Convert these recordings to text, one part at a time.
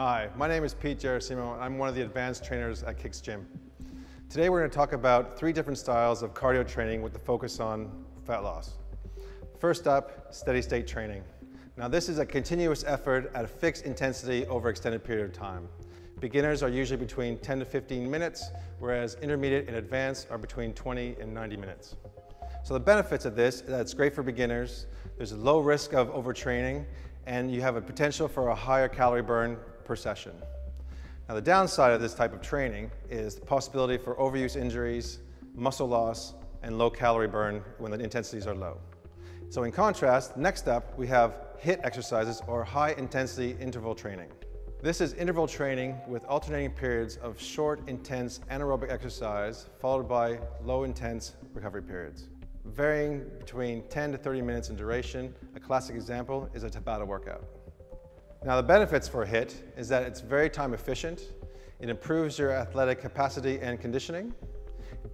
Hi, my name is Pete Geracimo, and I'm one of the advanced trainers at Kicks Gym. Today we're going to talk about 3 different styles of cardio training with the focus on fat loss. First up, steady state training. Now this is a continuous effort at a fixed intensity over an extended period of time. Beginners are usually between 10 to 15 minutes, whereas intermediate and advanced are between 20 and 90 minutes. So the benefits of this is that it's great for beginners, there's a low risk of overtraining, and you have a potential for a higher calorie burn per session. Now the downside of this type of training is the possibility for overuse injuries, muscle loss, and low calorie burn when the intensities are low. So in contrast, next up we have HIIT exercises, or high intensity interval training. This is interval training with alternating periods of short, intense anaerobic exercise followed by low intense recovery periods, varying between 10 to 30 minutes in duration. A classic example is a Tabata workout. Now the benefits for HIIT is that it's very time efficient, it improves your athletic capacity and conditioning,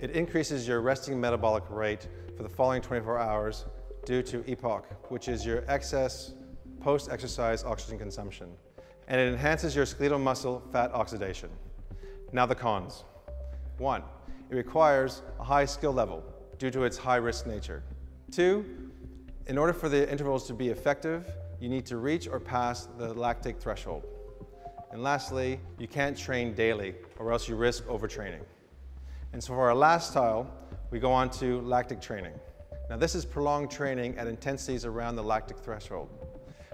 it increases your resting metabolic rate for the following 24 hours due to EPOC, which is your excess post-exercise oxygen consumption, and it enhances your skeletal muscle fat oxidation. Now the cons. 1, it requires a high skill level due to its high risk nature. 2, in order for the intervals to be effective, you need to reach or pass the lactic threshold. And lastly, you can't train daily or else you risk overtraining. And so for our last style, we go on to lactic training. Now this is prolonged training at intensities around the lactic threshold.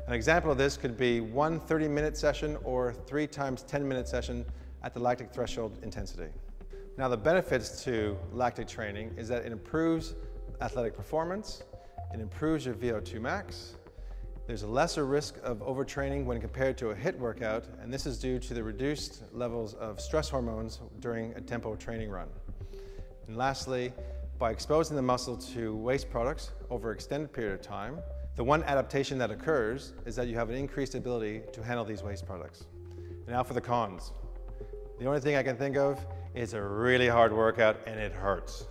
An example of this could be one 30-minute session or 3 times 10-minute session at the lactic threshold intensity. Now the benefits to lactic training is that it improves athletic performance, it improves your VO2 max, there's a lesser risk of overtraining when compared to a HIIT workout, and this is due to the reduced levels of stress hormones during a tempo training run. And lastly, by exposing the muscle to waste products over an extended period of time, the one adaptation that occurs is that you have an increased ability to handle these waste products. Now for the cons. The only thing I can think of is a really hard workout and it hurts.